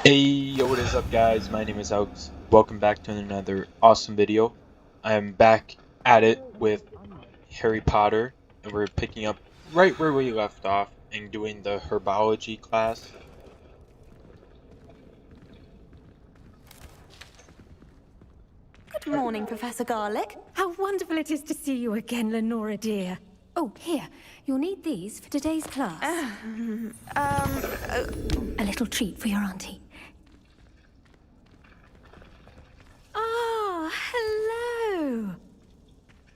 Hey, yo, what is up, guys? My name is Alex. Welcome back to another awesome video. I am back at it with Harry Potter, and we're picking up right where we left off and doing the herbology class. Good morning, Professor Garlick. How wonderful it is to see you again, Lenora dear. Oh, here. You'll need these for today's class. A little treat for your auntie. Ah, hello.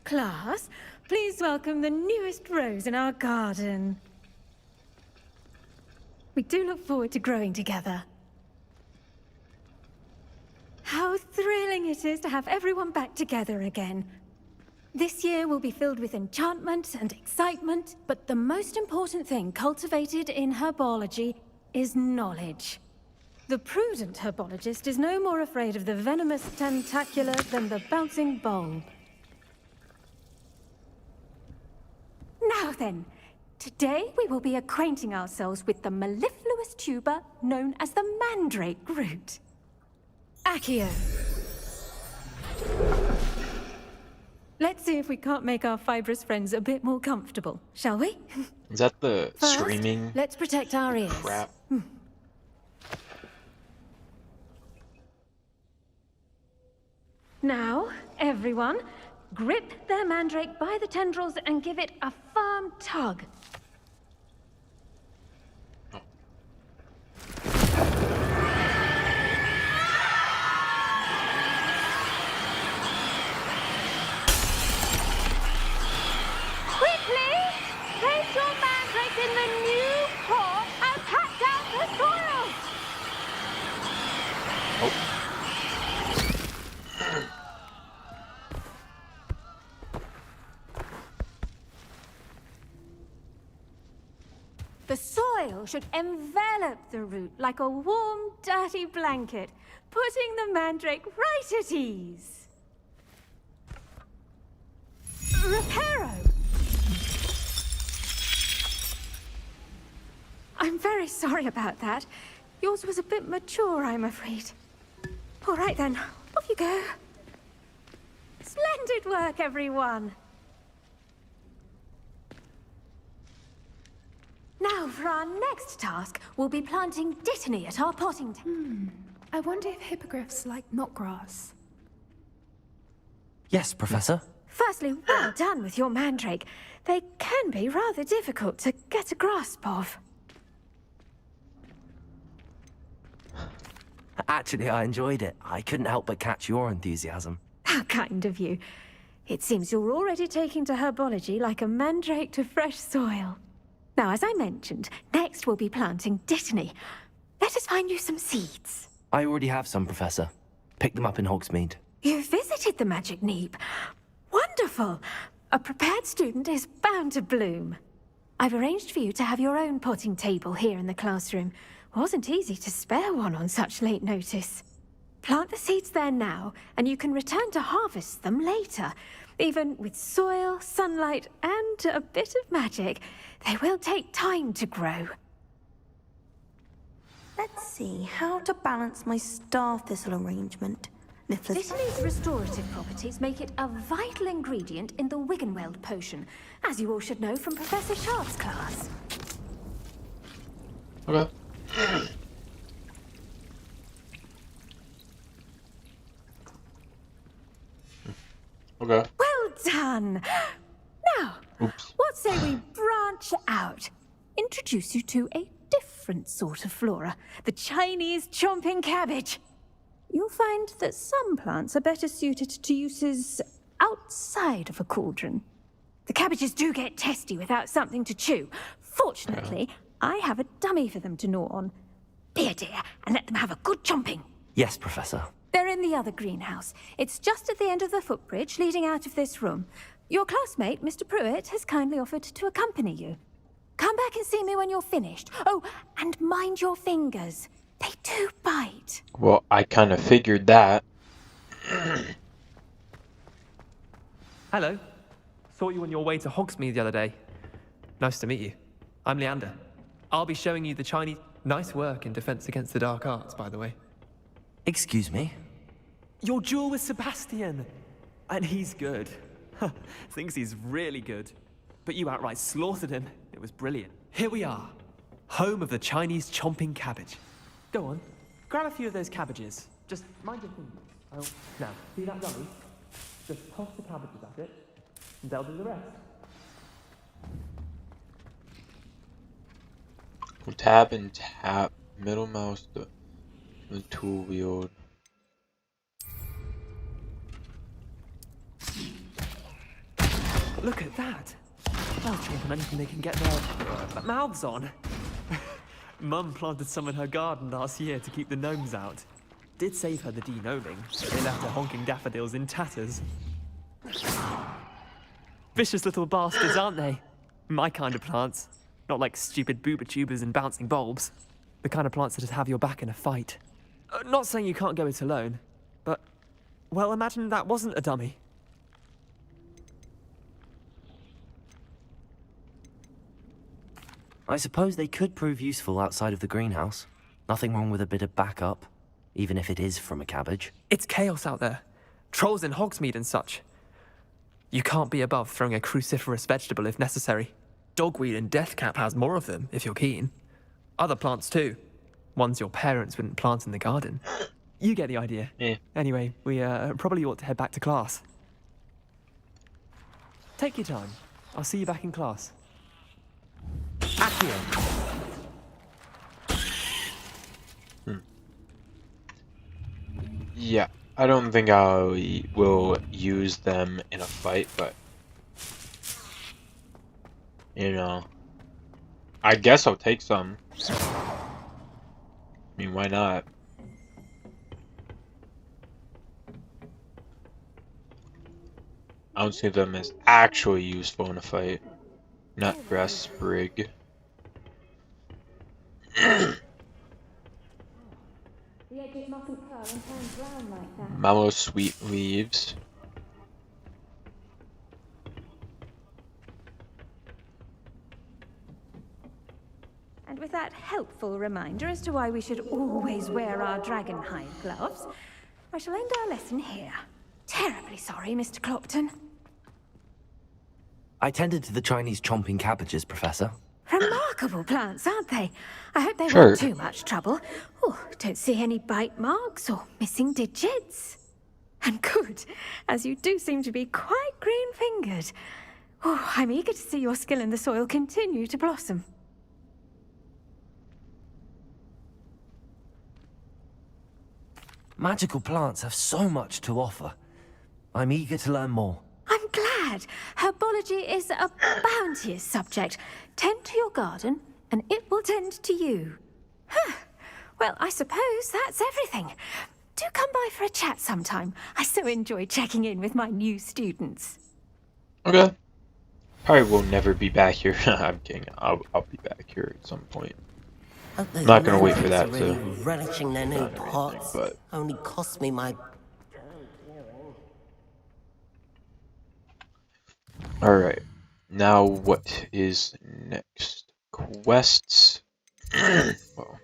Class, please welcome the newest rose in our garden. We do look forward to growing together. How thrilling it is to have everyone back together again. This year will be filled with enchantment and excitement, but the most important thing cultivated in herbology is knowledge. The prudent herbologist is no more afraid of the venomous tentacula than the bouncing bulb. Now then, today we will be acquainting ourselves with the mellifluous tuber known as the mandrake root. Accio. Let's see if we can't make our fibrous friends a bit more comfortable, shall we? Is that the First, screaming let's protect our ears. crap? Now, everyone, grip their mandrake by the tendrils and give it a firm tug. Quickly! Place your mandrake in the new pot and pat down the soil! The soil should envelop the root like a warm, dirty blanket, putting the mandrake right at ease. Reparo! I'm very sorry about that. Yours was a bit mature, I'm afraid. All right then, off you go. Splendid work, everyone. Now, for our next task, we'll be planting dittany at our potting table. I wonder if hippogriffs like knotgrass. Yes, Professor. Firstly, well done with your mandrake. They can be rather difficult to get a grasp of. Actually, I enjoyed it. I couldn't help but catch your enthusiasm. How kind of you. It seems you're already taking to herbology like a mandrake to fresh soil. Now, as I mentioned, next we'll be planting dittany. Let us find you some seeds. I already have some, Professor. Picked them up in Hogsmeade. You visited the Magic Neep. Wonderful! A prepared student is bound to bloom. I've arranged for you to have your own potting table here in the classroom. Wasn't easy to spare one on such late notice. Plant the seeds there now, and you can return to harvest them later. Even with soil, sunlight, and a bit of magic, they will take time to grow. Let's see how to balance my star thistle arrangement. Dittany's restorative properties make it a vital ingredient in the Wiggenweld potion, as you all should know from Professor Sharp's class. Okay. Okay. Well done! Now, Oops. what say we branch out? Introduce you to a different sort of flora, the Chinese chomping cabbage. You'll find that some plants are better suited to uses outside of a cauldron. The cabbages do get testy without something to chew. Fortunately, I have a dummy for them to gnaw on. Be a dear and let them have a good chomping. Yes, Professor. They're in the other greenhouse. It's just at the end of the footbridge leading out of this room. Your classmate, Mr. Pruitt, has kindly offered to accompany you. Come back and see me when you're finished. Oh, and mind your fingers. They do bite. Well, I kind of figured that. Hello. Saw you on your way to Hogsmeade the other day. Nice to meet you. I'm Leander. I'll be showing you the Chinese... Nice work in Defense Against the Dark Arts, by the way. Excuse me? Your duel with Sebastian! And he's good. Thinks he's really good. But you outright slaughtered him. It was brilliant. Here we are. Home of the Chinese chomping cabbage. Go on. Grab a few of those cabbages. Just mind your fingers. Oh, now, see that dummy? Just toss the cabbages at it, and they'll do the rest. Tab and tap. Middle mouse, the tool wheel. Look at that! They'll chomp on anything they can get their mouths on. Mum planted some in her garden last year to keep the gnomes out. Did save her the de-gnoming. They left her honking daffodils in tatters. Vicious little bastards, aren't they? My kind of plants. Not like stupid booba tubers and bouncing bulbs. The kind of plants that just have your back in a fight. Not saying you can't go it alone, but... well, imagine that wasn't a dummy. I suppose they could prove useful outside of the greenhouse. Nothing wrong with a bit of backup, even if it is from a cabbage. It's chaos out there. Trolls in Hogsmeade and such. You can't be above throwing a cruciferous vegetable if necessary. Dogweed and deathcap has more of them, if you're keen. Other plants too. Ones your parents wouldn't plant in the garden. You get the idea. Yeah. Anyway, we probably ought to head back to class. Take your time. I'll see you back in class. Accio. Yeah, I don't think I will use them in a fight, but you know, I guess I'll take some. I mean, why not? I don't see them as actually useful in a fight. Nutgrass sprig. The edges mustn't curl and turn brown like that. Mallow sweet leaves. And with that helpful reminder as to why we should always wear our dragonhide gloves, I shall end our lesson here. Terribly sorry, Mr. Clopton. I tended to the Chinese chomping cabbages, Professor. Remarkable plants, aren't they? I hope they Sure. weren't too much trouble. Oh, don't see any bite marks or missing digits. And good, as you do seem to be quite green-fingered. Oh, I'm eager to see your skill in the soil continue to blossom. Magical plants have so much to offer. I'm eager to learn more. I'm glad. Herbology is a bounteous subject. Tend to your garden, and it will tend to you. Huh. Well, I suppose that's everything. Do come by for a chat sometime. I so enjoy checking in with my new students. Okay. Probably will never be back here. I'm kidding. I'll be back here at some point. I'm not gonna wait for that really to- relishing their new not anything, pots. but- Only cost me my. Alright. Now what is next? Quests. Well.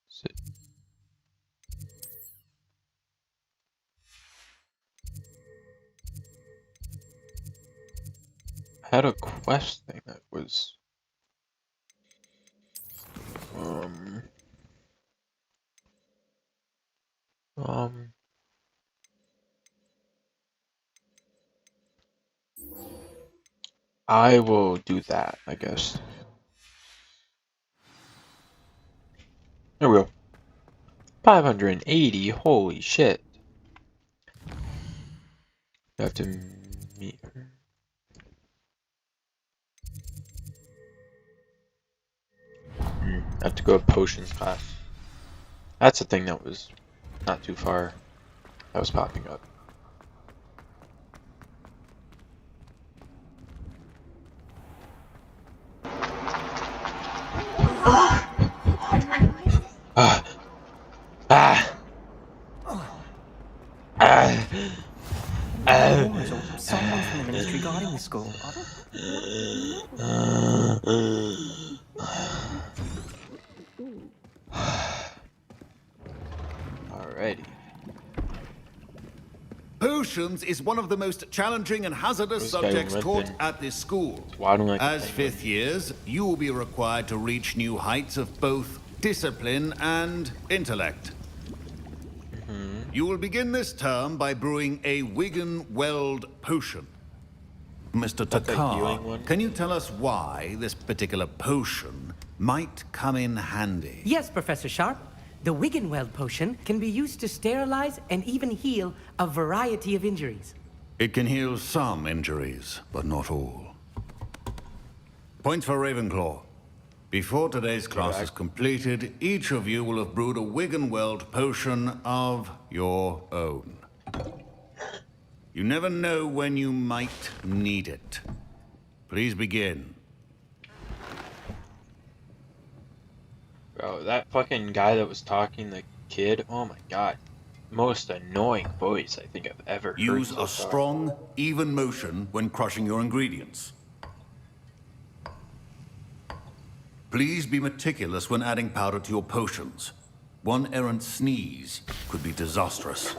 Sit. I had a quest thing that was I will do that, I guess. There we go. 580, holy shit. I have to meet her. I have to go to potions class. That's a thing that was not too far. That was popping up. Someone from the ministry guarding the school. Potions is one of the most challenging and hazardous This guy subjects went taught in. at this school. Why don't I As think fifth years, you will be required to reach new heights of both discipline and intellect. You will begin this term by brewing a Wigan Weld potion. Mr. That's a healing Takar, one? can you tell us why this particular potion might come in handy? Yes, Professor Sharp. The Wiggenweld potion can be used to sterilize and even heal a variety of injuries. It can heal some injuries, but not all. Points for Ravenclaw. Before today's class is completed, each of you will have brewed a Wiggenweld potion of your own. You never know when you might need it. Please begin. Bro, that fucking guy that was talking, the kid, oh my god. Most annoying voice I think I've ever heard. Use so a far. strong, even motion when crushing your ingredients. Please be meticulous when adding powder to your potions. One errant sneeze could be disastrous.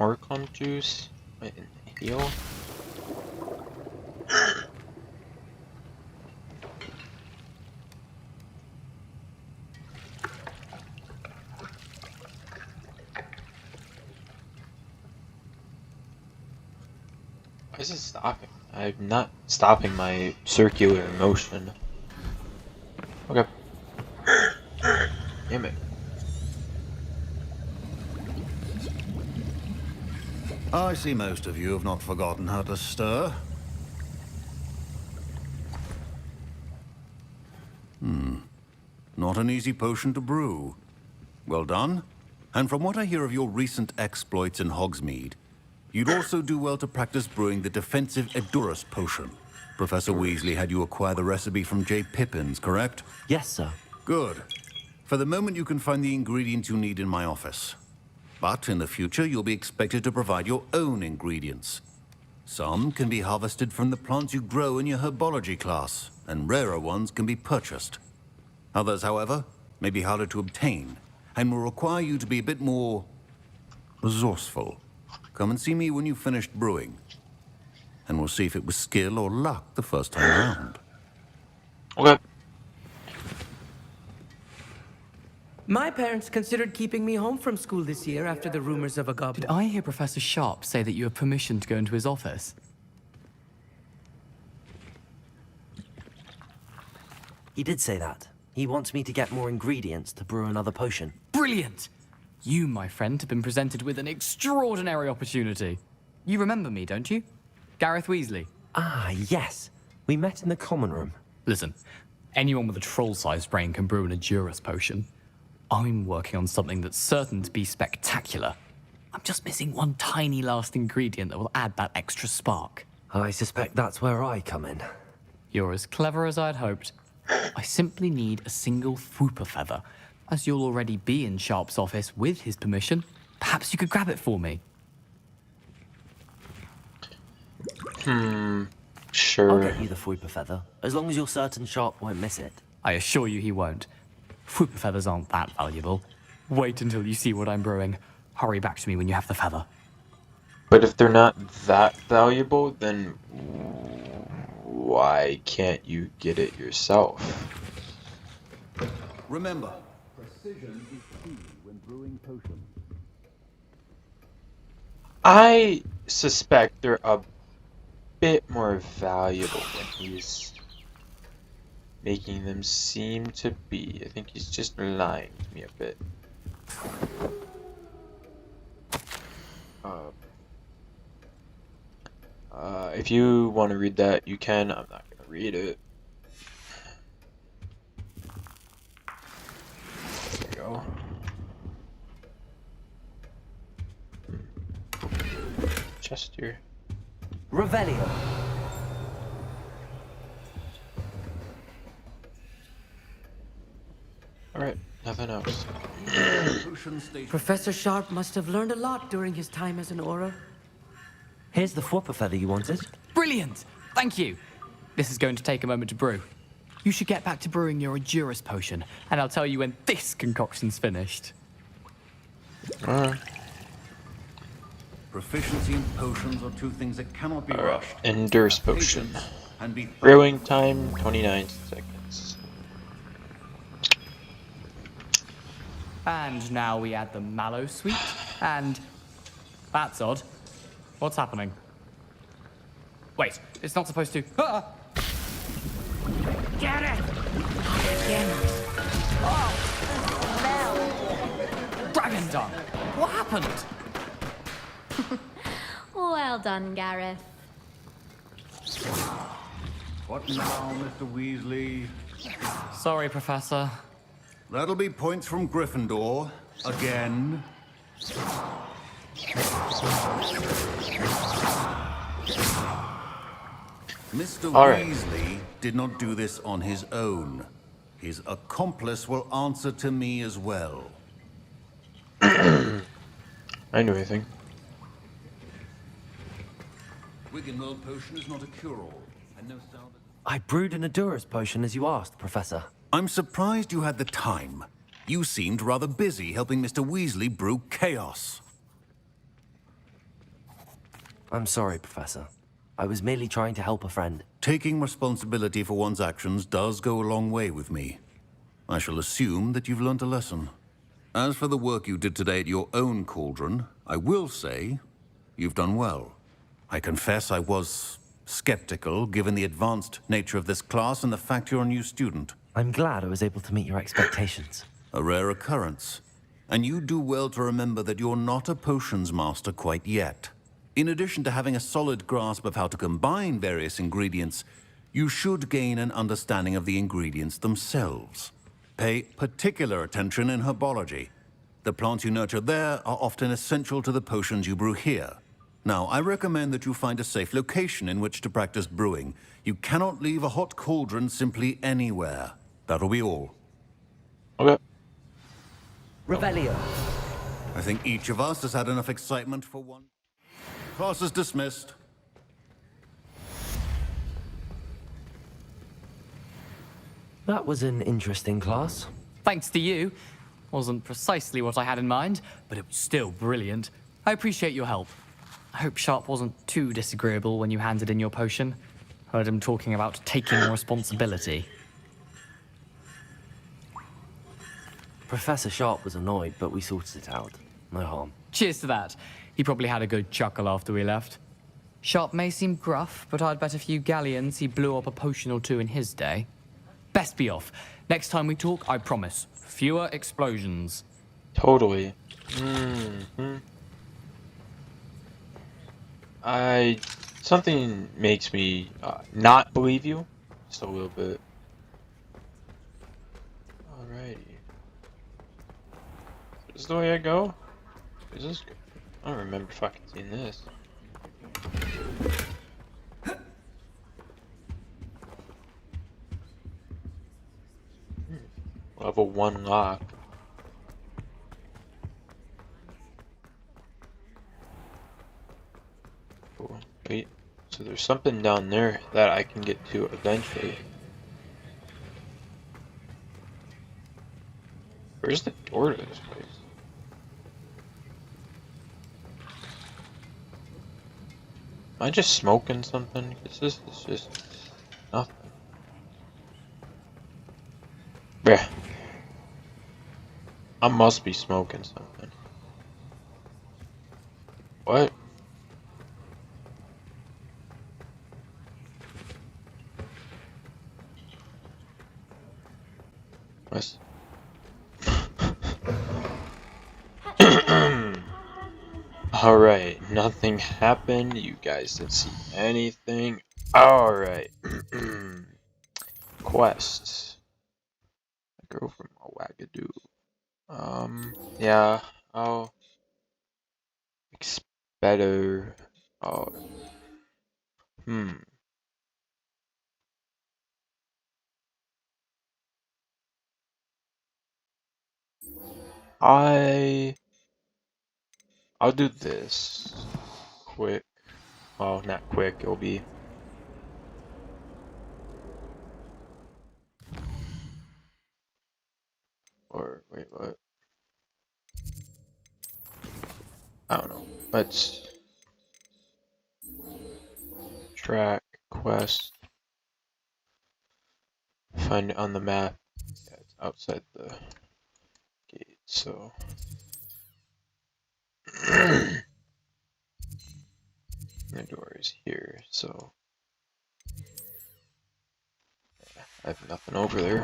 Horcrux juice? Wait, heal? Why is it stopping? I'm not stopping my circular motion. Okay. Damn it. I see most of you have not forgotten how to stir. Not an easy potion to brew. Well done. And from what I hear of your recent exploits in Hogsmeade, you'd also do well to practice brewing the defensive Edurus potion. Professor Weasley had you acquire the recipe from J. Pippins, correct? Yes, sir. Good. For the moment, you can find the ingredients you need in my office. But in the future, you'll be expected to provide your own ingredients. Some can be harvested from the plants you grow in your herbology class, and rarer ones can be purchased. Others, however, may be harder to obtain, and will require you to be a bit more resourceful. Come and see me when you've finished brewing, and we'll see if it was skill or luck the first time around. Okay. My parents considered keeping me home from school this year after the rumors of a goblin. Did I hear Professor Sharp say that you have permission to go into his office? He did say that. He wants me to get more ingredients to brew another potion. Brilliant! You, my friend, have been presented with an extraordinary opportunity. You remember me, don't you? Gareth Weasley. Ah, yes. We met in the common room. Listen, anyone with a troll-sized brain can brew an Edurus potion. I'm working on something that's certain to be spectacular. I'm just missing one tiny last ingredient that will add that extra spark. I suspect that's where I come in. You're as clever as I'd hoped. I simply need a single Fwooper feather. As you'll already be in Sharp's office with his permission, perhaps you could grab it for me. I'll Sure. get you the Fwooper feather, as long as you're certain Sharp won't miss it. I assure you he won't. Fwooper feathers aren't that valuable. Wait until you see what I'm brewing. Hurry back to me when you have the feather. But if they're not that valuable, then why can't you get it yourself? Remember, precision is key when brewing potions. I suspect they're a bit more valuable than he's making them seem to be. I think he's just lying to me a bit. If you want to read that, you can. I'm not going to read it. There we go. Chest here. Revelio. Alright, nothing else. Professor Sharp must have learned a lot during his time as an Auror. Here's the Fwooper feather you wanted. Brilliant! Thank you! This is going to take a moment to brew. You should get back to brewing your Edurus potion, and I'll tell you when this concoction's finished. Alright. Proficiency in potions are two things that cannot be Alright. rushed. Endurance potion. Patience and be Brewing time 29 seconds. And now we add the mallow sweet, and that's odd. What's happening? Wait, it's not supposed to. Ah! Get it! Dragon Dung! What happened? Well done, Gareth. What now, Mr. Weasley? Sorry, Professor. That'll be points from Gryffindor. Again. Mr. All right. Weasley did not do this on his own. His accomplice will answer to me as well. I knew anything. Wiggenweld potion is not a cure-all, and no salve. I brewed an Edurus potion as you asked, Professor. I'm surprised you had the time. You seemed rather busy helping Mr. Weasley brew chaos. I'm sorry, Professor. I was merely trying to help a friend. Taking responsibility for one's actions does go a long way with me. I shall assume that you've learnt a lesson. As for the work you did today at your own cauldron, I will say you've done well. I confess I was skeptical, given the advanced nature of this class and the fact you're a new student. I'm glad I was able to meet your expectations. A rare occurrence. And you do well to remember that you're not a potions master quite yet. In addition to having a solid grasp of how to combine various ingredients, you should gain an understanding of the ingredients themselves. Pay particular attention in herbology. The plants you nurture there are often essential to the potions you brew here. Now, I recommend that you find a safe location in which to practice brewing. You cannot leave a hot cauldron simply anywhere. That'll be all. Okay. Revelio. I think each of us has had enough excitement for one. Class is dismissed. That was an interesting class. Thanks to you. Wasn't precisely what I had in mind, but it was still brilliant. I appreciate your help. I hope Sharp wasn't too disagreeable when you handed in your potion. Heard him talking about taking responsibility. Professor Sharp was annoyed, but we sorted it out. No harm. Cheers to that. He probably had a good chuckle after we left. Sharp may seem gruff, but I'd bet a few galleons he blew up a potion or two in his day. Best be off. Next time we talk, I promise. Fewer explosions. Totally. Something makes me not believe you, just a little bit. Alrighty. Is this the way I go? Is this good? I don't remember fucking seeing this. Level 1 lock. Cool. Wait, so there's something down there that I can get to eventually. Where's the door to this place? Am I just smoking something? Because this is just nothing. Yeah. I must be smoking something. What? What's... Alright, nothing happened. You guys didn't see anything. Alright. Quests. A girl from Owagadoo. Yeah, I'll better. Oh, I'll do this quick. Well, not quick. It'll be Let's track quest. Find it on the map. Yeah, it's outside the gate, so the door is here, so yeah, I have nothing over there.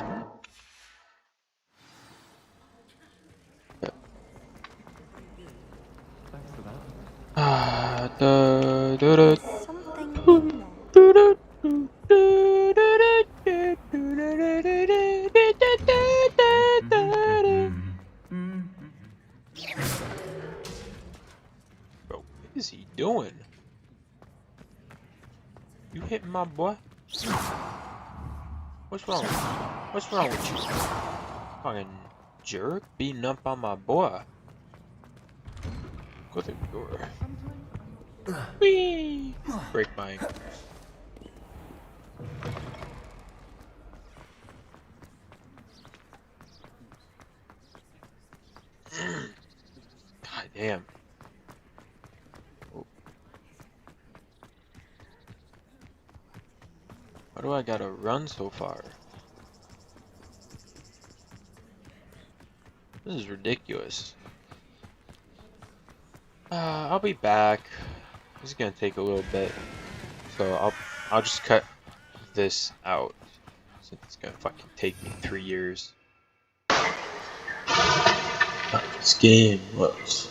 Bro, what is he doing? You hitting my boy? What's wrong? What's wrong with you? Fucking jerk, beating up on my boy. Go through the door. Whee! Break my ankle. God damn. Oh. Why do I gotta run so far? This is ridiculous. I'll be back. This is gonna take a little bit, so I'll just cut this out since it's gonna fucking take me 3 years. This game was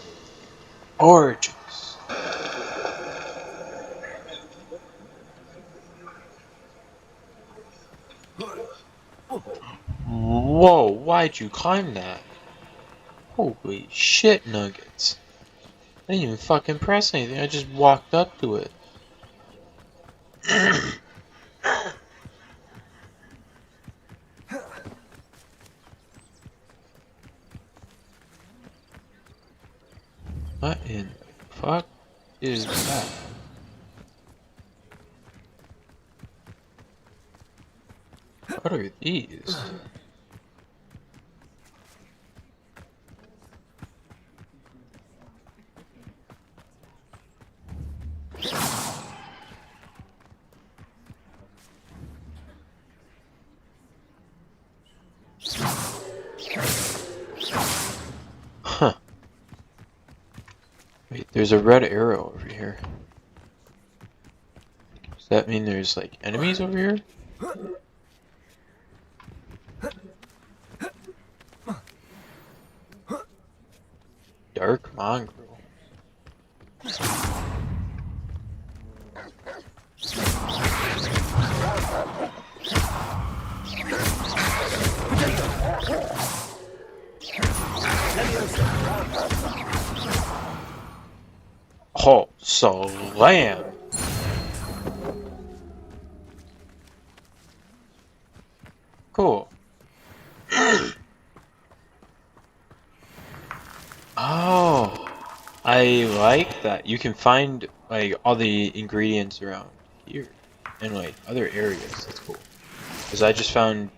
gorgeous. Whoa! Why'd you climb that? Holy shit, nuggets! I didn't even fucking press anything, I just walked up to it. What in the fuck is that? What are these? Huh. Wait, there's a red arrow over here. Does that mean there's like enemies over here? Dark mongrel. Oh, slam! Cool. Oh, I like that. You can find like all the ingredients around here and like other areas. That's cool. Because I just found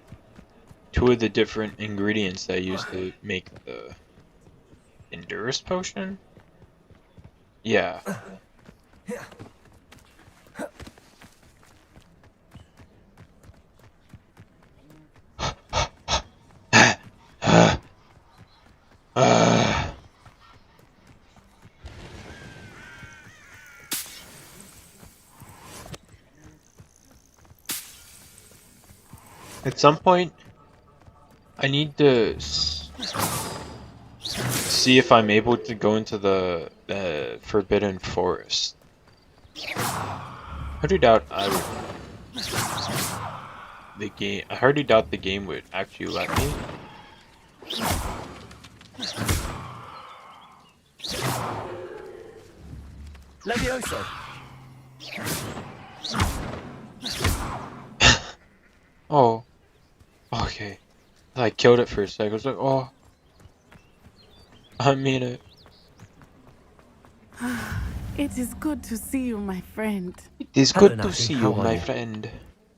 2 of the different ingredients that I used to make the Endurance potion. Yeah. At some point, I need to see if I'm able to go into the Forbidden Forest. I hardly doubt I would. I hardly doubt the game would actually let me. Levioso. Oh. Okay. I killed it for a second. I was like, oh. I mean it. It is good to see you, my friend. It is Hello, good to Natty. see How you, are my you? friend.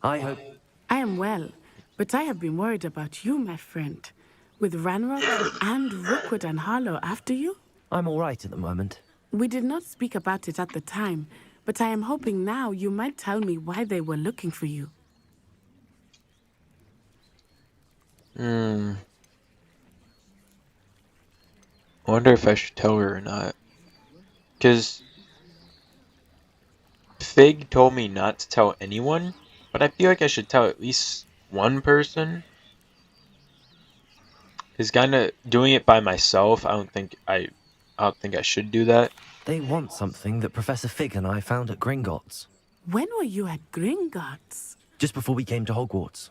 I hope. I am well, but I have been worried about you, my friend. With Ranrock and Rookwood and Harlow after you? I'm alright at the moment. We did not speak about it at the time, but I am hoping now you might tell me why they were looking for you. I wonder if I should tell her or not. Because Fig told me not to tell anyone, but I feel like I should tell at least one person. Because kind of doing it by myself, I don't think I should do that. They want something that Professor Fig and I found at Gringotts. When were you at Gringotts? Just before we came to Hogwarts.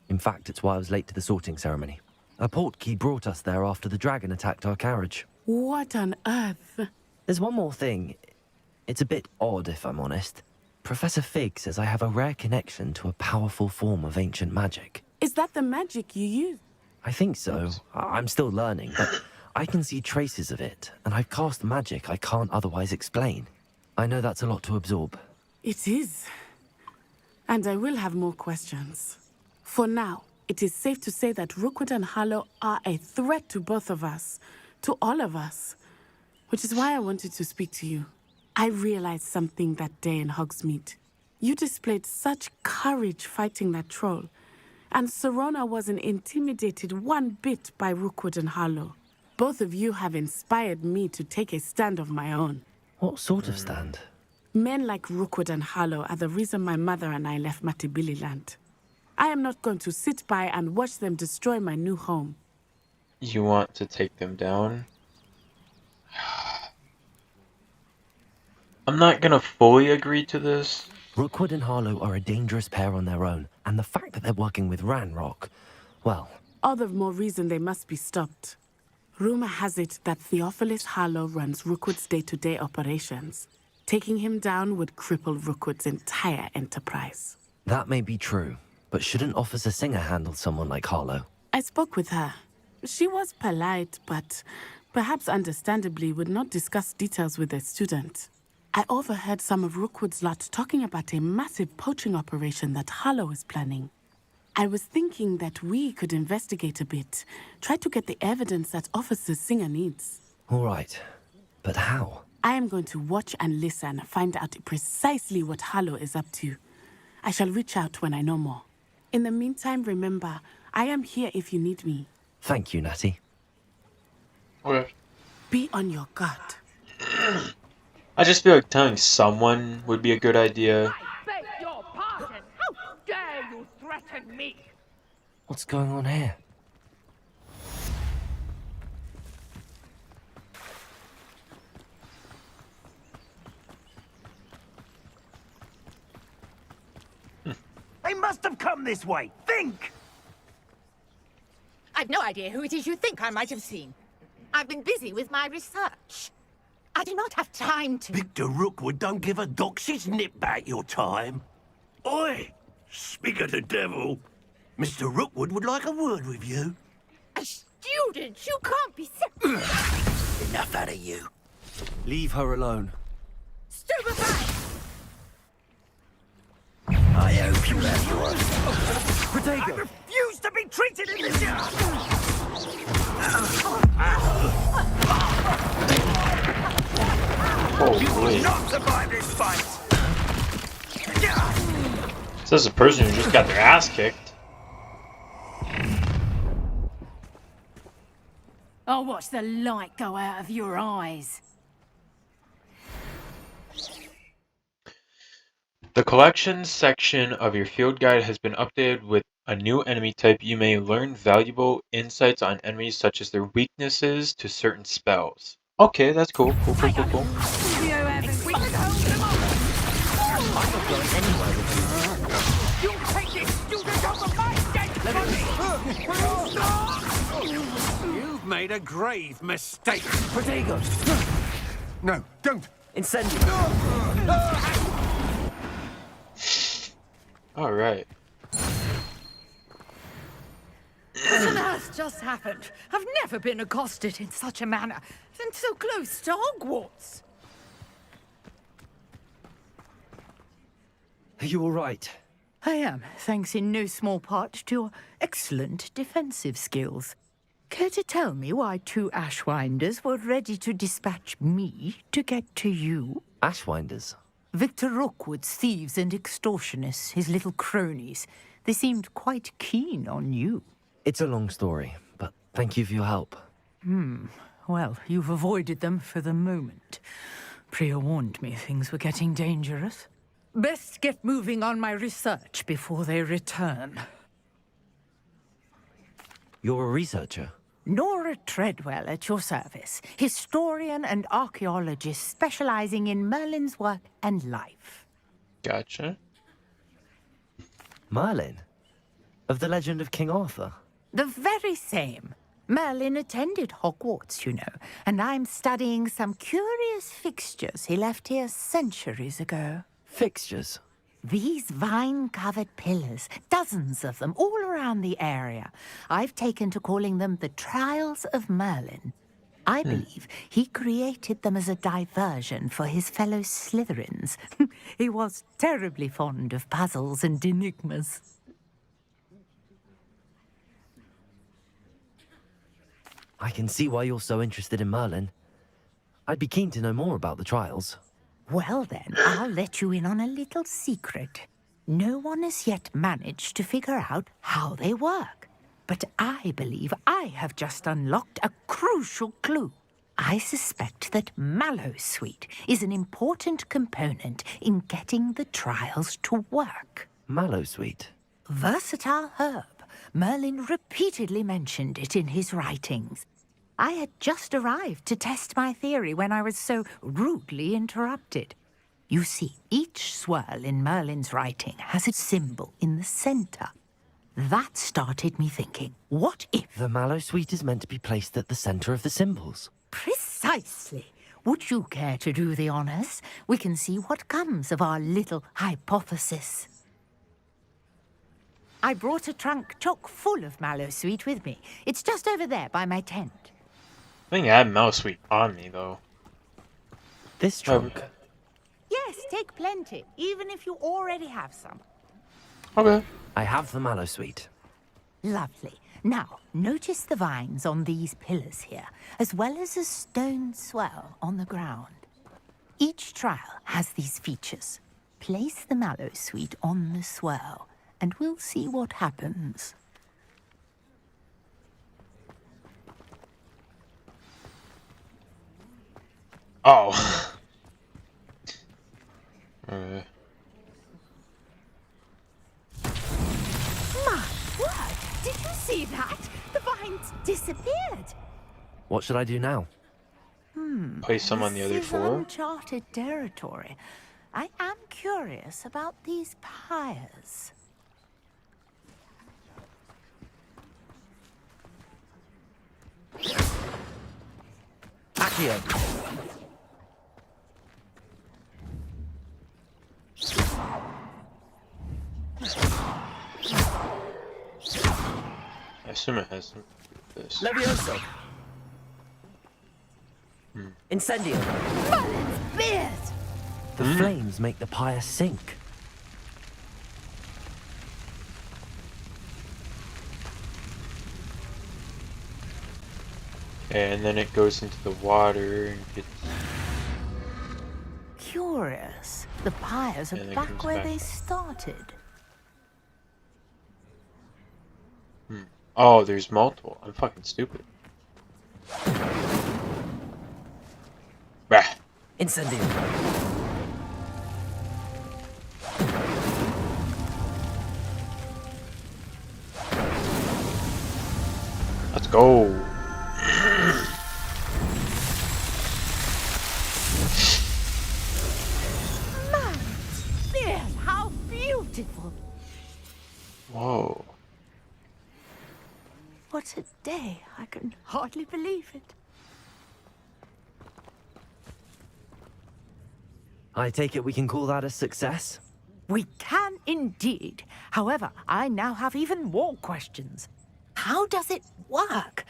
In fact, it's why I was late to the sorting ceremony. A portkey brought us there after the dragon attacked our carriage. What on earth? There's one more thing. It's a bit odd, if I'm honest. Professor Fig says I have a rare connection to a powerful form of ancient magic. Is that the magic you use? I think so. I'm still learning, but I can see traces of it, and I've cast magic I can't otherwise explain. I know that's a lot to absorb. It is. And I will have more questions. For now, it is safe to say that Rookwood and Harlow are a threat to both of us, to all of us. Which is why I wanted to speak to you. I realized something that day in Hogsmeade. You displayed such courage fighting that troll, and Sirona wasn't intimidated one bit by Rookwood and Harlow. Both of you have inspired me to take a stand of my own. What sort of stand? Men like Rookwood and Harlow are the reason my mother and I left Matabeleland. I am not going to sit by and watch them destroy my new home. You want to take them down? I'm not gonna fully agree to this. Rookwood and Harlow are a dangerous pair on their own, and the fact that they're working with Ranrock, well... All the more reason they must be stopped. Rumor has it that Theophilus Harlow runs Rookwood's day-to-day operations. Taking him down would cripple Rookwood's entire enterprise. That may be true, but shouldn't Officer Singer handle someone like Harlow? I spoke with her. She was polite, but perhaps understandably would not discuss details with a student. I overheard some of Rookwood's lot talking about a massive poaching operation that Harlow is planning. I was thinking that we could investigate a bit, try to get the evidence that Officer Singer needs. All right, but how? I am going to watch and listen, find out precisely what Harlow is up to. I shall reach out when I know more. In the meantime, remember, I am here if you need me. Thank you, Natty. Okay. Be on your guard. I just feel like telling someone would be a good idea. I beg your pardon. How dare you threaten me? What's going on here? They must have come this way. Think! I've no idea who it is you think I might have seen. I've been busy with my research. I do not have time to... Victor Rookwood don't give a doxy's nip back your time. Oi! Speak of the devil. Mr. Rookwood would like a word with you. A student? You can't be... Enough out of you. Leave her alone. Stupefy! I hope you have yours. Protego! I refuse to be treated in this yard! You will not survive this fight! This is a person who just got their ass kicked. I'll watch the light go out of your eyes. The collections section of your field guide has been updated with a new enemy type. You may learn valuable insights on enemies such as their weaknesses to certain spells. Okay, that's cool. Cool. You take this student over my dead body! You've made a grave mistake. Protego! No, don't. Incendio! Alright. What on earth just happened? I've never been accosted in such a manner, and so close to Hogwarts. Are you all right? I am, thanks in no small part to your excellent defensive skills. Care to tell me why 2 Ashwinders were ready to dispatch me to get to you? Ashwinders? Victor Rookwood's thieves and extortionists, his little cronies. They seemed quite keen on you. It's a long story, but thank you for your help. Well, you've avoided them for the moment. Priya warned me things were getting dangerous. Best get moving on my research before they return. You're a researcher? Nora Treadwell at your service. Historian and archaeologist specializing in Merlin's work and life. Gotcha. Merlin? Of the legend of King Arthur? The very same. Merlin attended Hogwarts, you know, and I'm studying some curious fixtures he left here centuries ago. Fixtures? These vine-covered pillars, dozens of them, all around the area. I've taken to calling them the Trials of Merlin. I believe he created them as a diversion for his fellow Slytherins. He was terribly fond of puzzles and enigmas. I can see why you're so interested in Merlin. I'd be keen to know more about the trials. Well then, I'll let you in on a little secret. No one has yet managed to figure out how they work. But I believe I have just unlocked a crucial clue. I suspect that Mallowsweet is an important component in getting the trials to work. Mallowsweet? Versatile herb. Merlin repeatedly mentioned it in his writings. I had just arrived to test my theory when I was so rudely interrupted. You see, each swirl in Merlin's writing has a symbol in the center. That started me thinking, what if... The Mallowsweet is meant to be placed at the center of the symbols. Precisely. Would you care to do the honors? We can see what comes of our little hypothesis. I brought a trunk chock full of Mallowsweet with me. It's just over there by my tent. I think I have Mallowsweet on me, though. This trunk? Yes, take plenty, even if you already have some. Okay. I have the Mallowsweet. Lovely. Now, notice the vines on these pillars here, as well as a stone swell on the ground. Each trial has these features. Place the Mallowsweet on the swell, and we'll see what happens. Oh. My word! Did you see that? The vines disappeared. What should I do now? Place some on the other This is 4. uncharted territory. I am curious about these pyres. Accio. I assume it has this. Levioso. Incendio. Merlin's beard! The flames make the pyre sink. And then it goes into the water and gets... Curious. The pyres are And it back comes where back they up. started. Oh, there's multiple. I'm fucking stupid. Bah. Incendio. Let's go. Man, beard, how beautiful! Whoa. What a day. I can hardly believe it. I take it we can call that a success? We can indeed. However, I now have even more questions. How does it work?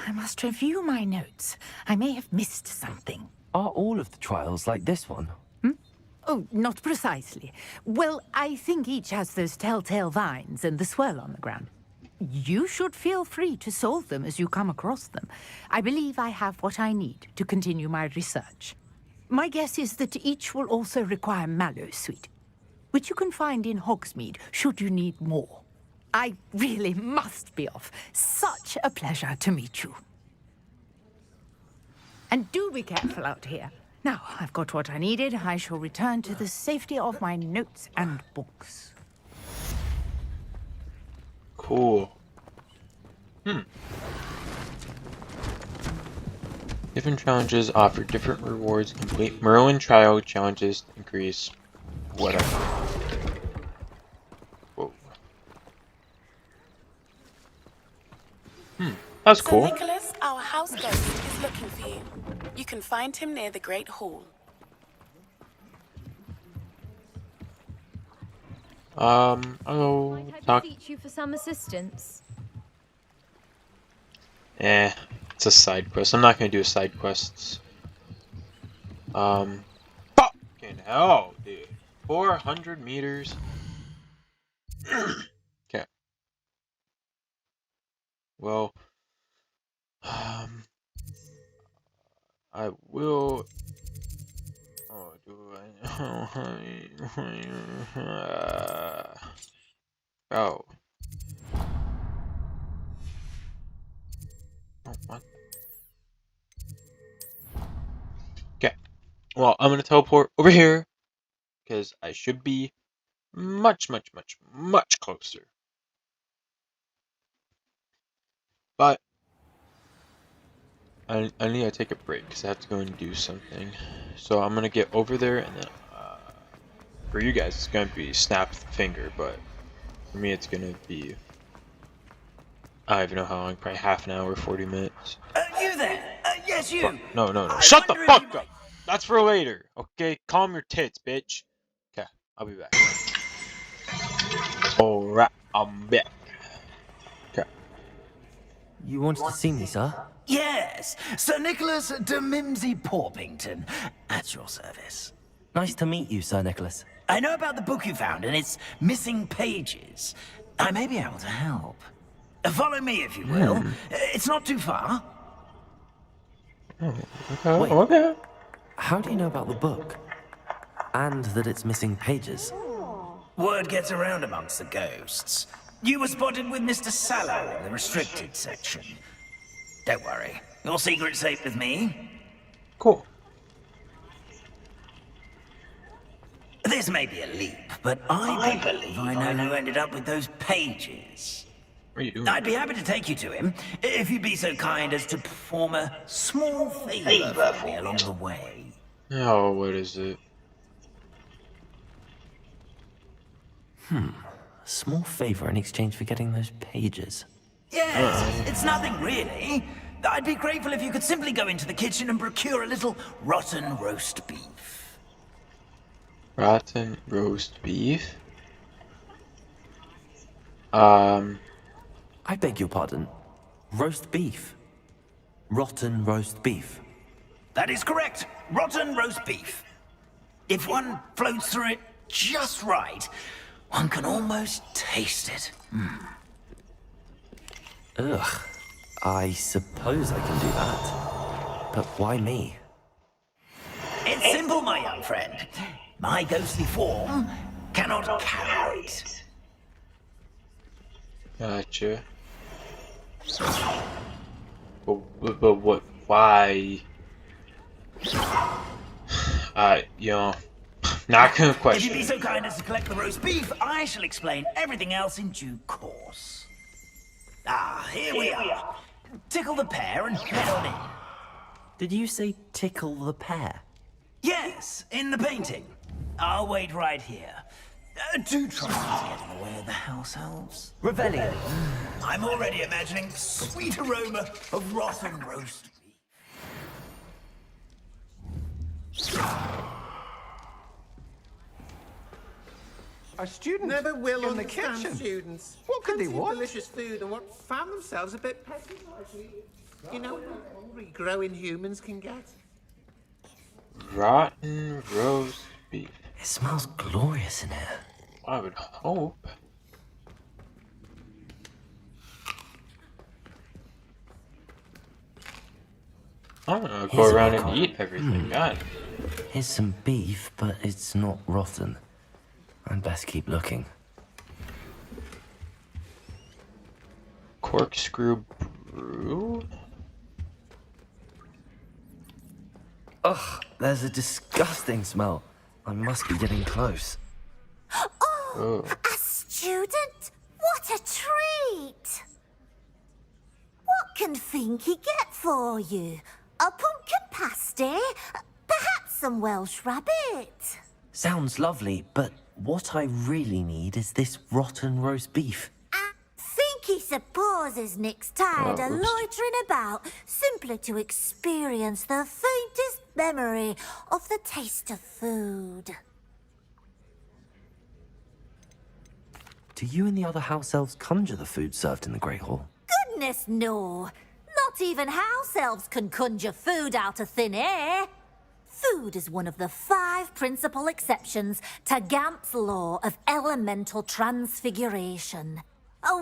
I must review my notes. I may have missed something. Are all of the trials like this one? Oh, not precisely. Well, I think each has those telltale vines and the swirl on the ground. You should feel free to solve them as you come across them. I believe I have what I need to continue my research. My guess is that each will also require mallowsweet, which you can find in Hogsmeade should you need more. I really must be off. Such a pleasure to meet you. And do be careful out here. Now, I've got what I needed. I shall return to the safety of my notes and books. Cool. Different challenges offer different rewards. Complete Merlin trial challenges to increase whatever. Whoa. That's cool. Sir Nicholas, our house ghost, is looking for you. You can find him near the Great Hall. Hello. Might I Talk. beseech you for some assistance? It's a side quest. I'm not gonna do side quests. Fucking hell, dude. 400 meters. Okay. Well, I will. Oh, do I? Oh. Oh, what? Okay. Well, I'm gonna teleport over here because I should be much closer. But I need to take a break because I have to go and do something. So I'm gonna get over there, and then for you guys it's gonna be snap the finger, but for me it's gonna be, I don't even know how long, probably half an hour, 40 minutes. You there? Yes, you. Fuck. No. Shut the fuck up! That's for later, okay? Calm your tits, bitch. Okay, I'll be back. Alright, I'm back. Okay. You wanted to see me, sir? Yes, Sir Nicholas de Mimsy Porpington, at your service. Nice to meet you, Sir Nicholas. I know about the book you found and its missing pages. I may be able to help. Follow me, if you will. It's not too far. Wait, okay. How do you know about the book? And that it's missing pages? Word gets around amongst the ghosts. You were spotted with Mr. Sallow in the restricted section. Don't worry, your secret's safe with me. Cool. This may be a leap, but I believe I know who ended up with those pages. What are you doing? I'd be happy to take you to him, if you'd be so kind as to perform a small favor for me along the way. Oh, what is it? A small favor in exchange for getting those pages. Yes, it's nothing really. I'd be grateful if you could simply go into the kitchen and procure a little rotten roast beef. Rotten roast beef? I beg your pardon. Roast beef. Rotten roast beef. That is correct. Rotten roast beef. If one floats through it just right, one can almost taste it. Ugh. I suppose I can do that. But why me? It's simple, my young friend. My ghostly form cannot carry it. Gotcha. But what? Why? You know, not gonna If question. you'd be so kind as to collect the roast beef, I shall explain everything else in due course. Ah, here we are. Tickle the pear and head on in. Did you say tickle the pear? Yes, in the painting. I'll wait right here. Do try not to get in the way of the house elves. Revelio. I'm already imagining sweet aroma of rotten roast beef. Our students never will in the understand kitchen. students. What could they Fancy want? delicious food and what found themselves a bit petty. You know how hungry growing humans can get. Rotten roast beef. It smells glorious in here. I would hope. I'm gonna go Here's a around and record. eat everything. God. Here's some beef, but it's not rotten. I'd best keep looking. Corkscrew brew? Ugh, there's a disgusting smell. I must be getting close. Oh, a student? What a treat! What can Finky get for you? A pumpkin pasty? Perhaps some Welsh rabbit? Sounds lovely, but what I really need is this rotten roast beef. Finky supposes Nick's tired of oops. loitering about simply to experience the faintest memory of the taste of food. Do you and the other house elves conjure the food served in the Great Hall? Goodness, no. Not even house elves can conjure food out of thin air. Food is one of the 5 principal exceptions to Gamp's law of elemental transfiguration.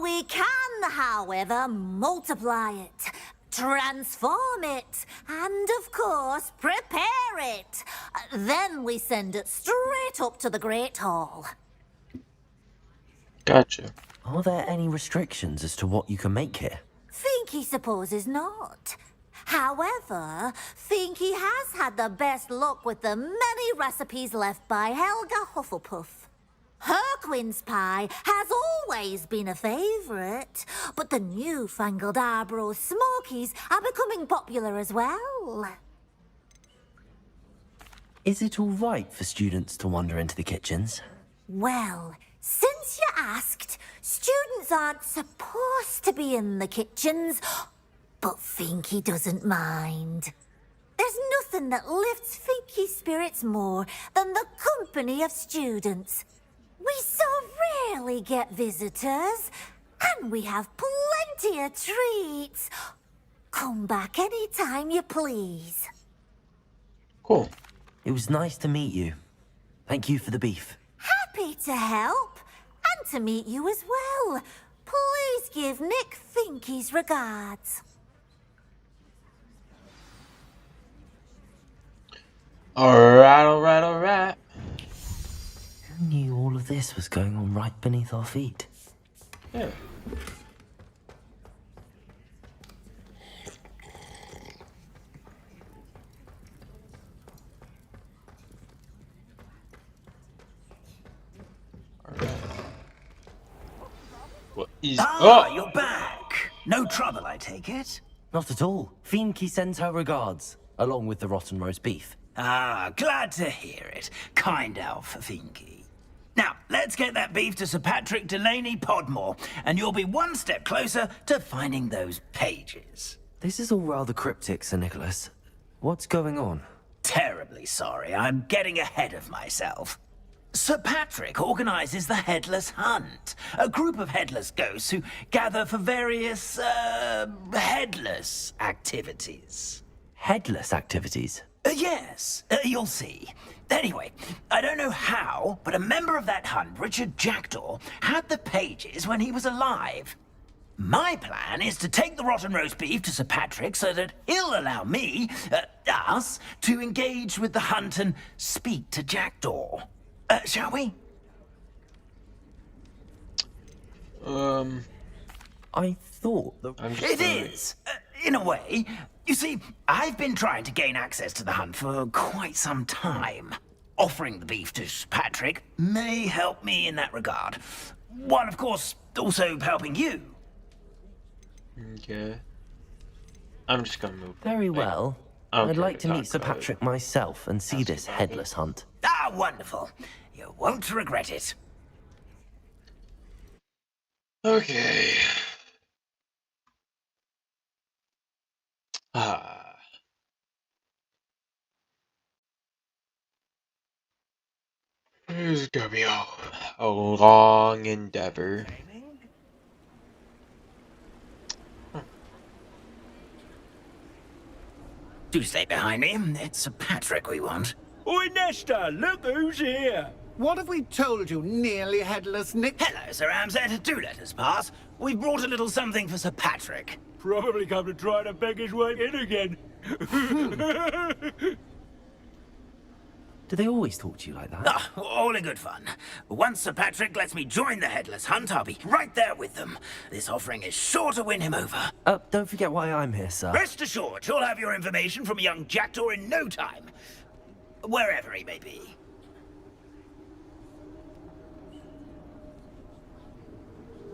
We can, however, multiply it, transform it, and, of course, prepare it. Then we send it straight up to the Great Hall. Gotcha. Are there any restrictions as to what you can make here? Finky supposes not. However, Finky has had the best luck with the many recipes left by Helga Hufflepuff. Her quince pie has always been a favourite, but the newfangled Arborough Smokies are becoming popular as well. Is it all right for students to wander into the kitchens? Well, since you asked, students aren't supposed to be in the kitchens, but Finky doesn't mind. There's nothing that lifts Finky's spirits more than the company of students. We so rarely get visitors, and we have plenty of treats. Come back any time you please. Cool. It was nice to meet you. Thank you for the beef. Happy to help, and to meet you as well. Please give Nick Finky's regards. Alright. Who knew all of this was going on right beneath our feet? Yeah. What is... You're back. No trouble, I take it? Not at all. Finky sends her regards, along with the rotten roast beef. Glad to hear it. Kind elf, Finky. Now, let's get that beef to Sir Patrick Delaney Podmore, and you'll be one step closer to finding those pages. This is all rather cryptic, Sir Nicholas. What's going on? Terribly sorry, I'm getting ahead of myself. Sir Patrick organizes the Headless Hunt, a group of headless ghosts who gather for various, headless activities. Headless activities? Yes, you'll see. Anyway, I don't know how, but a member of that hunt, Richard Jackdaw, had the pages when he was alive. My plan is to take the rotten roast beef to Sir Patrick so that he'll allow me, us, to engage with the hunt and speak to Jackdaw. Shall we? I thought that... It is, in a way. You see, I've been trying to gain access to the hunt for quite some time. Offering the beef to Patrick may help me in that regard. While, of course, also helping you. Okay. I'm just gonna move. Very well. I'd like to meet Sir Patrick myself and see this headless hunt. Wonderful. You won't regret it. Okay. This is gonna be a long endeavor. Do stay behind me. It's Sir Patrick we want. Oi, Nesta, look who's here. What have we told you, nearly headless Nick? Hello, Sir Ramsay. Do let us pass. We've brought a little something for Sir Patrick. Probably come to try to beg his way in again. Do they always talk to you like that? Ah, all in good fun. Once Sir Patrick lets me join the Headless Hunt, I'll be right there with them. This offering is sure to win him over. Don't forget why I'm here, sir. Rest assured, you'll have your information from young Jackdaw in no time. Wherever he may be.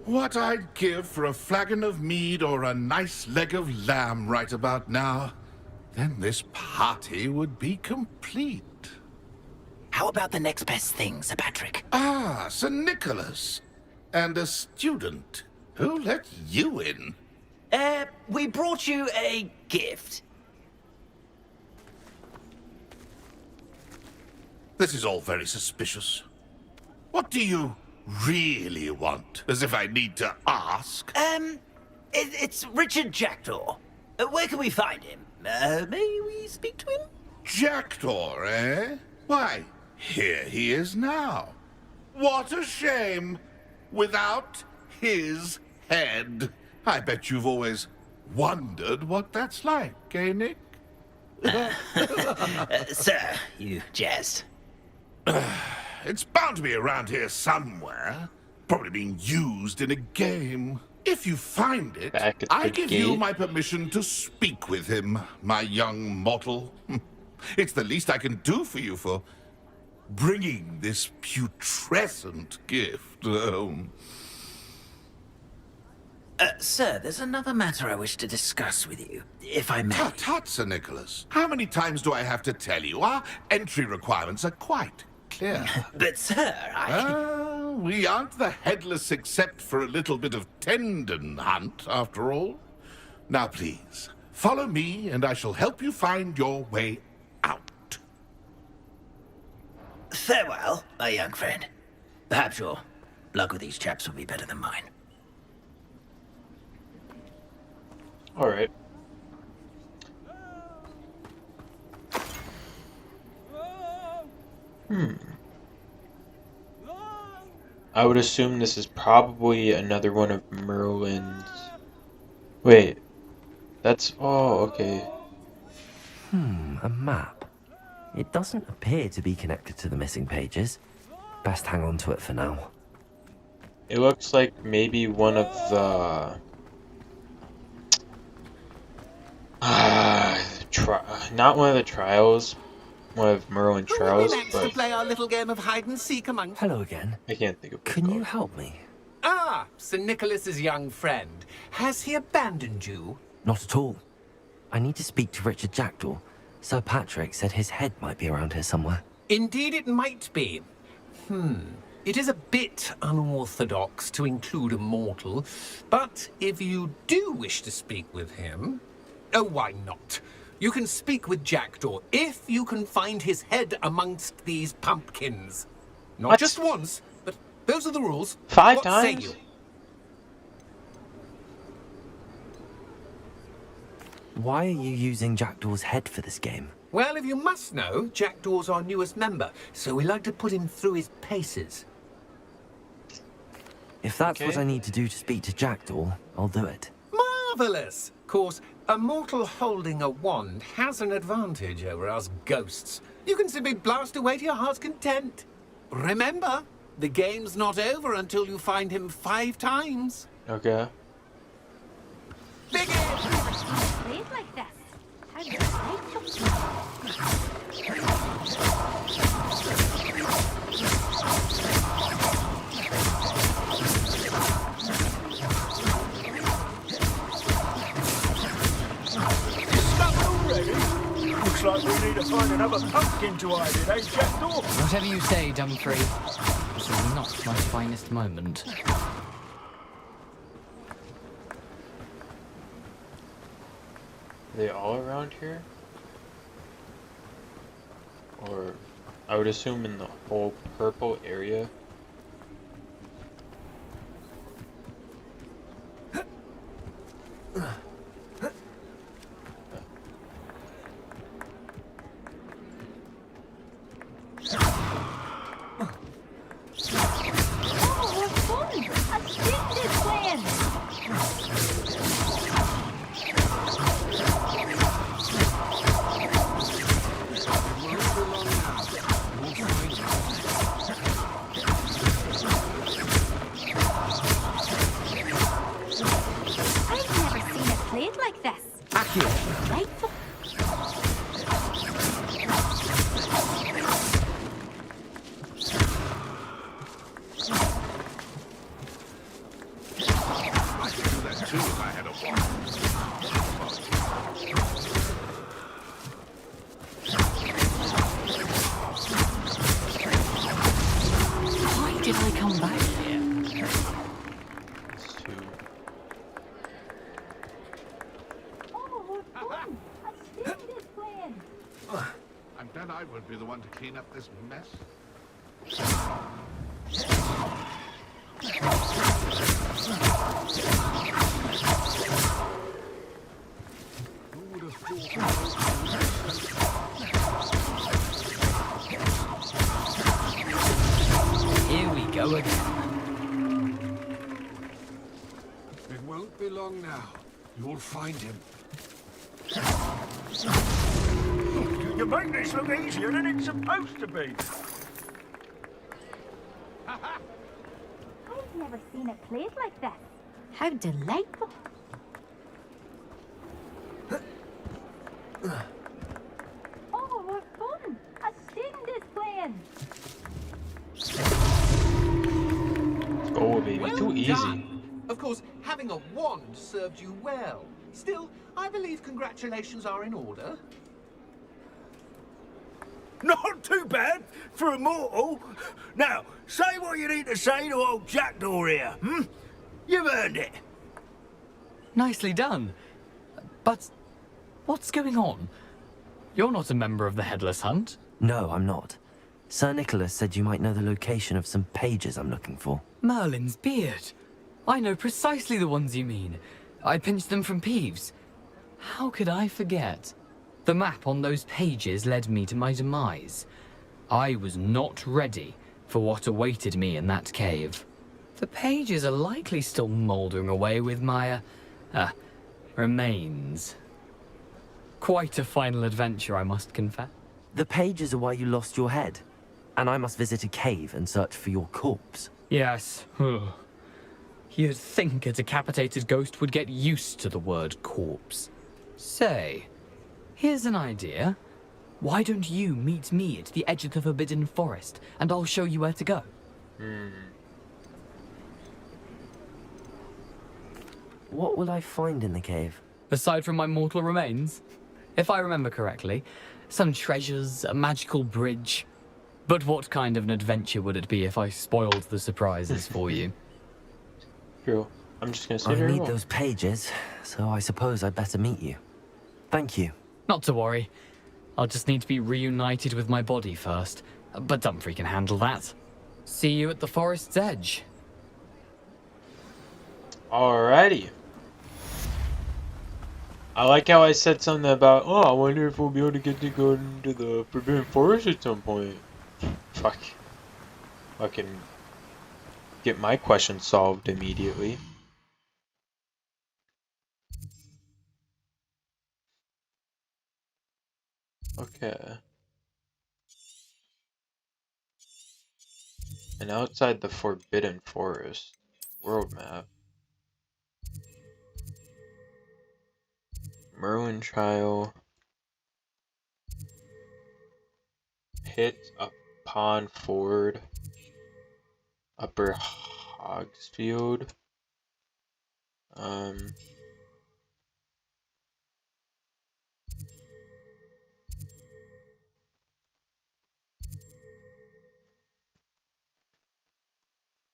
What I'd give for a flagon of mead or a nice leg of lamb right about now. Then this party would be complete. How about the next best thing, Sir Patrick? Ah, Sir Nicholas. And a student. Who let you in? We brought you a gift. This is all very suspicious. What do you really want? As if I need to ask. It's Richard Jackdaw. Where can we find him? May we speak to him? Jackdaw, eh? Why, here he is now. What a shame. Without his head. I bet you've always wondered what that's like, eh, Nick? Sir, you jest. It's bound to be around here somewhere. Probably being used in a game. If you find it, I give you my permission to speak with him, my young mortal. It's the least I can do for you for bringing this putrescent gift home. Sir, there's another matter I wish to discuss with you, if I may. Tut, Sir Nicholas. How many times do I have to tell you? Our entry requirements are quite clear. But, sir, we aren't the Headless except for a little bit of tendon hunt, after all. Now, please, follow me, and I shall help you find your way out. Farewell, my young friend. Perhaps your luck with these chaps will be better than mine. Alright. I would assume this is probably another one of Merlin's... Wait. That's... Oh, okay. A map. It doesn't appear to be connected to the missing pages. Best hang on to it for now. It looks like maybe one of the... not one of the trials, one of Merlin's trials, Next to play our little game of hide and seek among. Hello again. I can't think of. Can you help me? Ah, Sir Nicholas's young friend. Has he abandoned you? Not at all. I need to speak to Richard Jackdaw. Sir Patrick said his head might be around here somewhere. Indeed it might be. It is a bit unorthodox to include a mortal, but if you do wish to speak with him... Oh, why not? You can speak with Jackdaw if you can find his head amongst these pumpkins. Not just once, but those are the rules. 5 times? What say you? Why are you using Jackdaw's head for this game? Well, if you must know, Jackdaw's our newest member, so we like to put him through his paces. If that's what I need to do to speak to Jackdaw, I'll do it. Marvelous! Of course, a mortal holding a wand has an advantage over us ghosts. You can simply blast away to your heart's content. Remember, the game's not over until you find him 5 times. Okay. Please like this. How do Looks like we need to find another pumpkin to hide in, eh, Jackdaw? Whatever you say, Dumfrey. This is not my finest moment. Are they all around here? Or I would assume in the whole purple area. too if I had a wand. Why did I come back here? I'm glad I won't be the one to clean up this mess. Here we go again. It won't be long now. You'll find him. You make this look easier than it's supposed to be. I've never seen it played like this. How delightful. Oh, what fun! A student is playing. Oh, baby, too easy. Done. Of course, having a wand served you well. Still, I believe congratulations are in order. Not too bad for a mortal. Now, say what you need to say to old Jackdaw here, hmm? You've earned it. Nicely done. But what's going on? You're not a member of the Headless Hunt. No, I'm not. Sir Nicholas said you might know the location of some pages I'm looking for. Merlin's beard. I know precisely the ones you mean. I pinched them from Peeves. How could I forget? The map on those pages led me to my demise. I was not ready for what awaited me in that cave. The pages are likely still mouldering away with my, remains. Quite a final adventure, I must confess. The pages are why you lost your head, and I must visit a cave and search for your corpse. Yes. You'd think a decapitated ghost would get used to the word corpse. Say, here's an idea. Why don't you meet me at the edge of the Forbidden Forest, and I'll show you where to go? What will I find in the cave? Aside from my mortal remains? If I remember correctly, some treasures, a magical bridge. But what kind of an adventure would it be if I spoiled the surprises for you? True. I'm just gonna sit I here. need those pages, so I suppose I'd better meet you. Thank you. Not to worry. I'll just need to be reunited with my body first. But Dumfrey can handle that. See you at the forest's edge. Alrighty. I like how I said something about, oh, I wonder if we'll be able to get to go into the Forbidden Forest at some point. Fuck. Fucking get my question solved immediately. Okay. And outside the Forbidden Forest, world map. Merlin Trial. Pit upon Ford. Upper Hogsfield.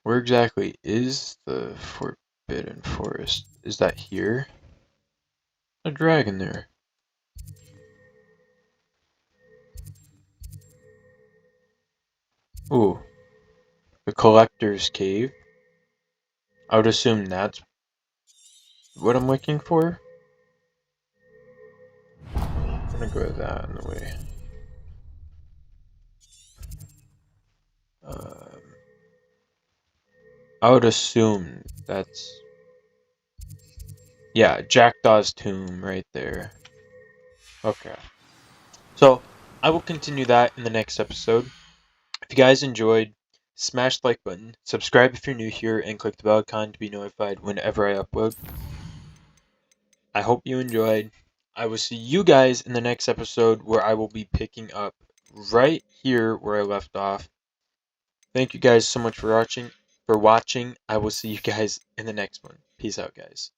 Where exactly is the Forbidden Forest? Is that here? A dragon there. Ooh. The Collector's Cave. I would assume that's what I'm looking for. I'm gonna go with that in the way. I would assume that's... yeah, Jackdaw's tomb right there. Okay. So, I will continue that in the next episode. If you guys enjoyed, smash the like button, subscribe if you're new here, and click the bell icon to be notified whenever I upload. I hope you enjoyed. I will see you guys in the next episode where I will be picking up right here where I left off. Thank you guys so much for watching. I will see you guys in the next one. Peace out, guys.